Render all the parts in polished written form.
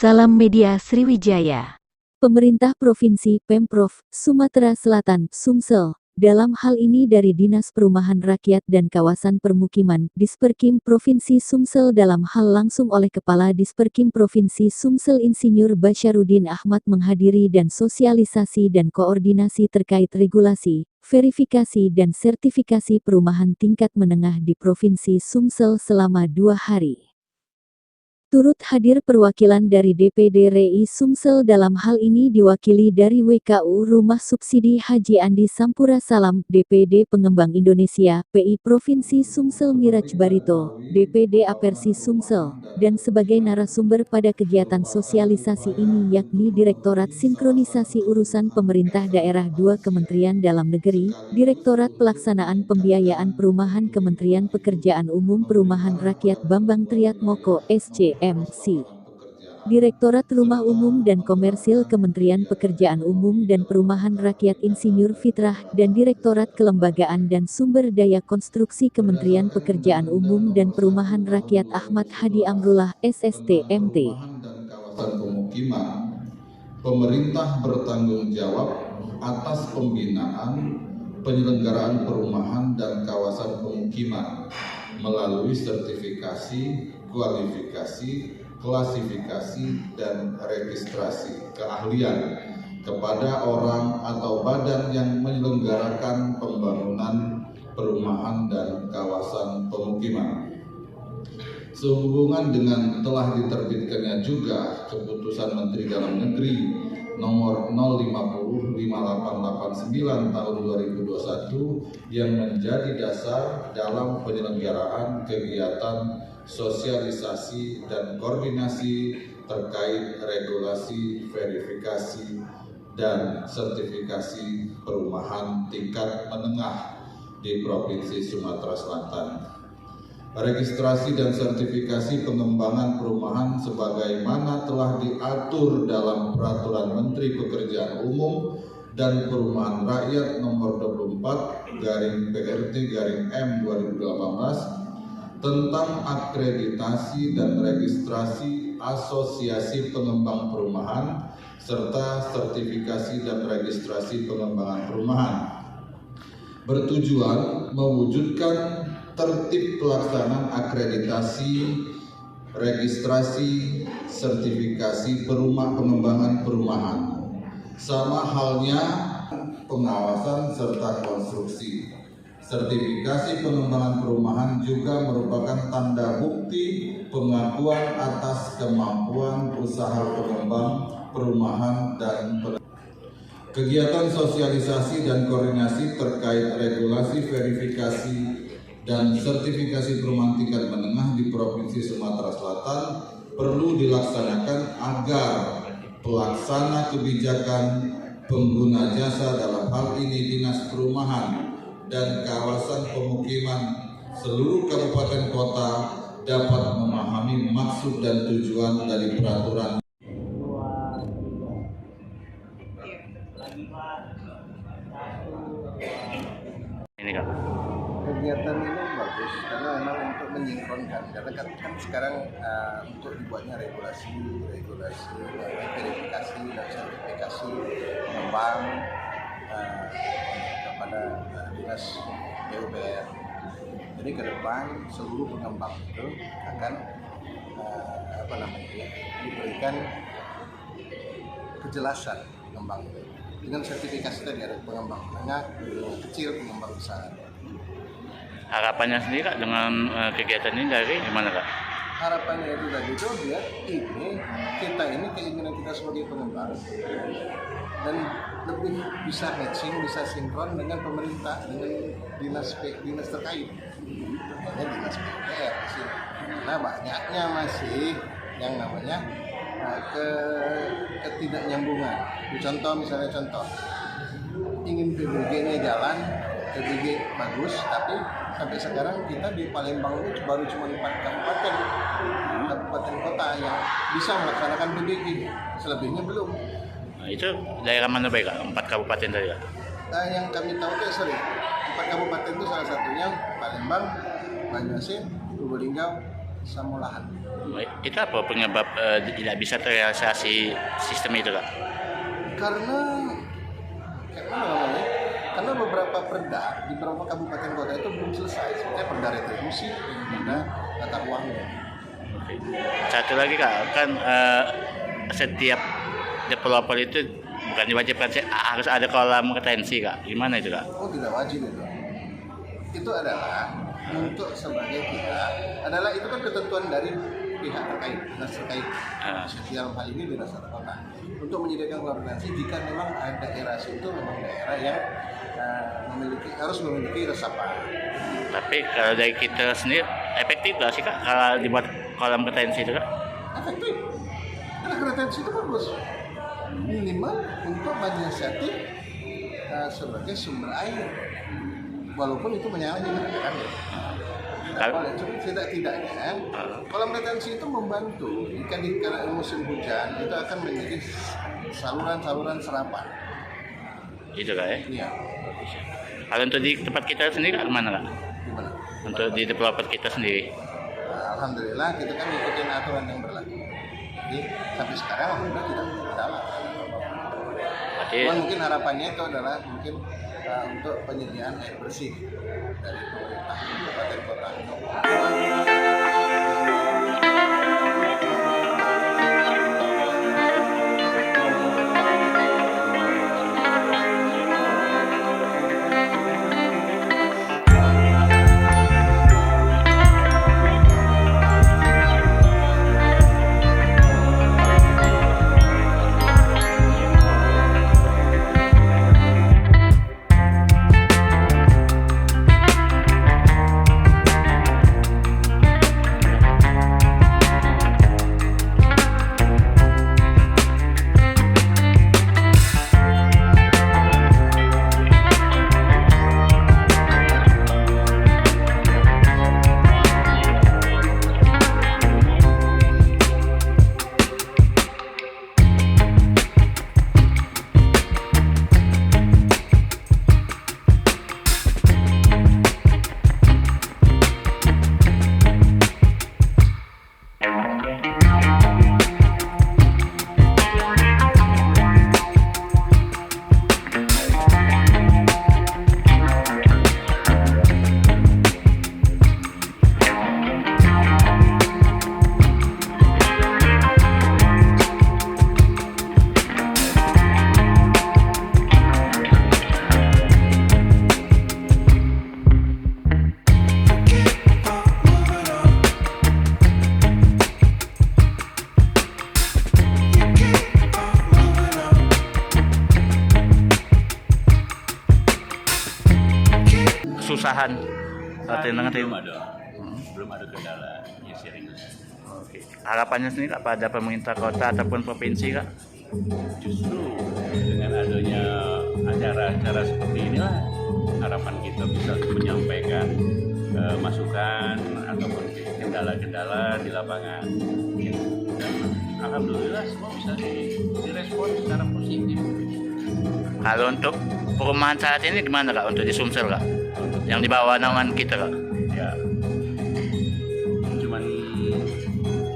Salam Media Sriwijaya. Pemerintah Provinsi Pemprov Sumatera Selatan, Sumsel, dalam hal ini dari Dinas Perumahan Rakyat dan Kawasan Permukiman, Disperkim Provinsi Sumsel dalam hal langsung oleh Kepala Disperkim Provinsi Sumsel Insinyur Basyarudin Ahmad menghadiri dan sosialisasi dan koordinasi terkait regulasi, verifikasi dan sertifikasi perumahan tingkat menengah di Provinsi Sumsel selama 2 hari. Turut hadir perwakilan dari DPD RI Sumsel dalam hal ini diwakili dari WKU Rumah Subsidi Haji Andi Sampura Salam, DPD Pengembang Indonesia, PI Provinsi Sumsel Miraj Barito, DPD Apersi Sumsel, dan sebagai narasumber pada kegiatan sosialisasi ini yakni Direktorat Sinkronisasi Urusan Pemerintah Daerah 2 Kementerian Dalam Negeri, Direktorat Pelaksanaan Pembiayaan Perumahan Kementerian Pekerjaan Umum Perumahan Rakyat Bambang Triatmoko, SCMC. Direktorat Rumah Umum dan Komersil Kementerian Pekerjaan Umum dan Perumahan Rakyat Insinyur Fitrah, dan Direktorat Kelembagaan dan Sumber Daya Konstruksi Kementerian Pekerjaan Umum dan Perumahan Rakyat Ahmad Hadi Amrullah, SSTMT. Pemerintah bertanggung jawab atas pembinaan penyelenggaraan perumahan dan kawasan pemukiman melalui sertifikasi, kualifikasi, klasifikasi, dan registrasi keahlian kepada orang atau badan yang menyelenggarakan pembangunan perumahan dan kawasan pemukiman. Sehubungan dengan telah diterbitkannya juga Keputusan Menteri Dalam Negeri nomor 0505889 tahun 2021 yang menjadi dasar dalam penyelenggaraan kegiatan sosialisasi dan koordinasi terkait regulasi, verifikasi, dan sertifikasi perumahan tingkat menengah di Provinsi Sumatera Selatan. Registrasi dan sertifikasi pengembangan perumahan sebagaimana telah diatur dalam Peraturan Menteri Pekerjaan Umum dan Perumahan Rakyat nomor 24/PRT/M 2018 tentang akreditasi dan registrasi asosiasi pengembang perumahan serta sertifikasi dan registrasi pengembangan perumahan bertujuan mewujudkan tertib pelaksanaan akreditasi, registrasi, sertifikasi pengembangan perumahan, sama halnya pengawasan serta konstruksi. Sertifikasi pengembangan perumahan juga merupakan tanda bukti pengakuan atas kemampuan usaha pengembang perumahan dan kegiatan sosialisasi dan koordinasi terkait regulasi, verifikasi, dan sertifikasi perumahan tingkat menengah di Provinsi Sumatera Selatan perlu dilaksanakan agar pelaksana kebijakan pengguna jasa dalam hal ini Dinas Perumahan dan Kawasan Pemukiman seluruh kabupaten kota dapat memahami maksud dan tujuan dari peraturan. Ini Kak. Kegiatan ini bagus karena memang untuk menyinkronkan, karena kan sekarang untuk dibuatnya regulasi, verifikasi dan sertifikasi pengembang kepada dinas PUPR. Jadi ke depan seluruh pengembang itu akan diberikan kejelasan pengembang itu dengan sertifikasi tadi, ada pengembang menengah, pengembang kecil, pengembang besar. Harapannya sendiri Kak dengan kegiatan ini dari gimana Kak? Harapannya itu tadi itu biar kita ini keinginan kita sebagai pengembang dan lebih bisa matching, bisa sinkron dengan pemerintah, dengan dinas terkait, contohnya dinas PUPR di sini. Karena banyaknya masih yang namanya ketidaknyambungan. Misalnya contoh, ingin PBG-nya jalan, PBG bagus, tapi sampai sekarang kita di Palembang itu baru cuma 4 kabupaten kota yang bisa melaksanakan PBG, selebihnya belum. Nah, itu daerah mana baik Kak? 4 kabupaten tadi Kak? Yang kami tahu itu 4 kabupaten itu salah satunya Palembang, Banyuasin, Probolinggo, samolahan. Itu apa penyebab tidak bisa terrealisasi sistem itu kak? Karena karena beberapa perda di beberapa kabupaten kota itu belum selesai, seperti perda retribusi dan perda tata uangnya. Oke. Satu lagi kak, kan setiap developer itu bukan diwajibkan sih, harus ada kolam retensi kak. Gimana itu kak? Oh, tidak wajib itu. Itu adalah untuk sebagai kita adalah itu kan ketentuan dari pihak terkait, dinas terkait. Dalam hal ini dinas tata kota untuk menyediakan kolam retensi jika memang daerah situ memang daerah yang harus memiliki resapan. Tapi kalau dari kita sendiri efektif gak sih kak kalau dibuat kolam retensi itu kak? Efektif. Karena retensi itu bagus. Minimal untuk menyiasati sebagai sumber air. Walaupun itu menyalahi kan ya. Kalau tidak-tidaknya kolam retensi itu membantu jika di musim hujan itu akan menjadi saluran-saluran serapan. Itu kak ya? Iya. Kalau untuk di tempat kita sendiri kak kemana kak? Gimana? Untuk di developer kita sendiri? Alhamdulillah kita kan ngikutin aturan yang berlaku. Jadi sampai sekarang alhamdulillah tidak berkendala. Mungkin harapannya itu adalah mungkin untuk penyediaan air bersih dari pemerintah kabupaten kota. Kesusahan belum ada kendala yang serius. Oke. Harapannya sendiri kak pada pemerintah kota ataupun provinsi kak? Justru dengan adanya acara-acara seperti inilah harapan kita bisa menyampaikan masukan ataupun kendala-kendala di lapangan. Dan alhamdulillah semua bisa direspon secara positif. Kalau untuk perumahan saat ini gimana kak untuk di Sumsel kak? Yang di bawah naungan kita kak? Ya, cuman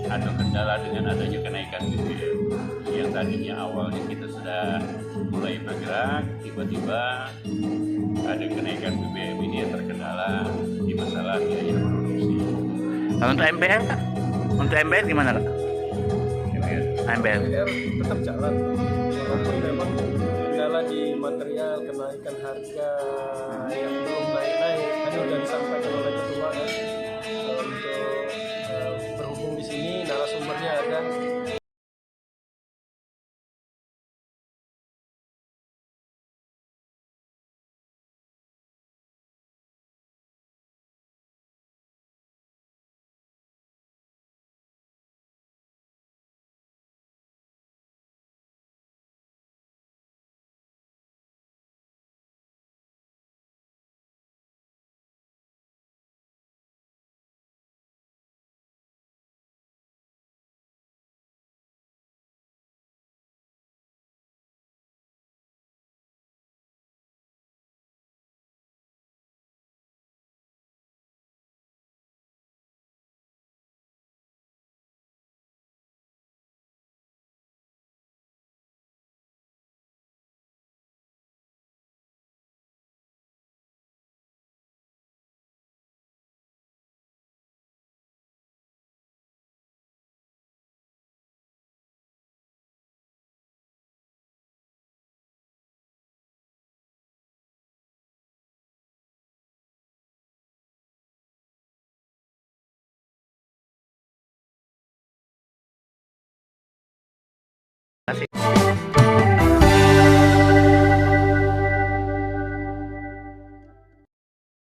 ada kendala dengan adanya kenaikan BBM yang tadinya awalnya kita sudah mulai bergerak, tiba-tiba ada kenaikan BBM ini yang terkendala di masalah biaya produksi. Kalau untuk MPR kak? Untuk MPR gimana kak? MPR tetap jalan walaupun memang kendala di material, kenaikan harga yang belum naik-naik tadi sudah disampaikan oleh ketua ya. Untuk berhubung di sini narasumbernya ada kasih.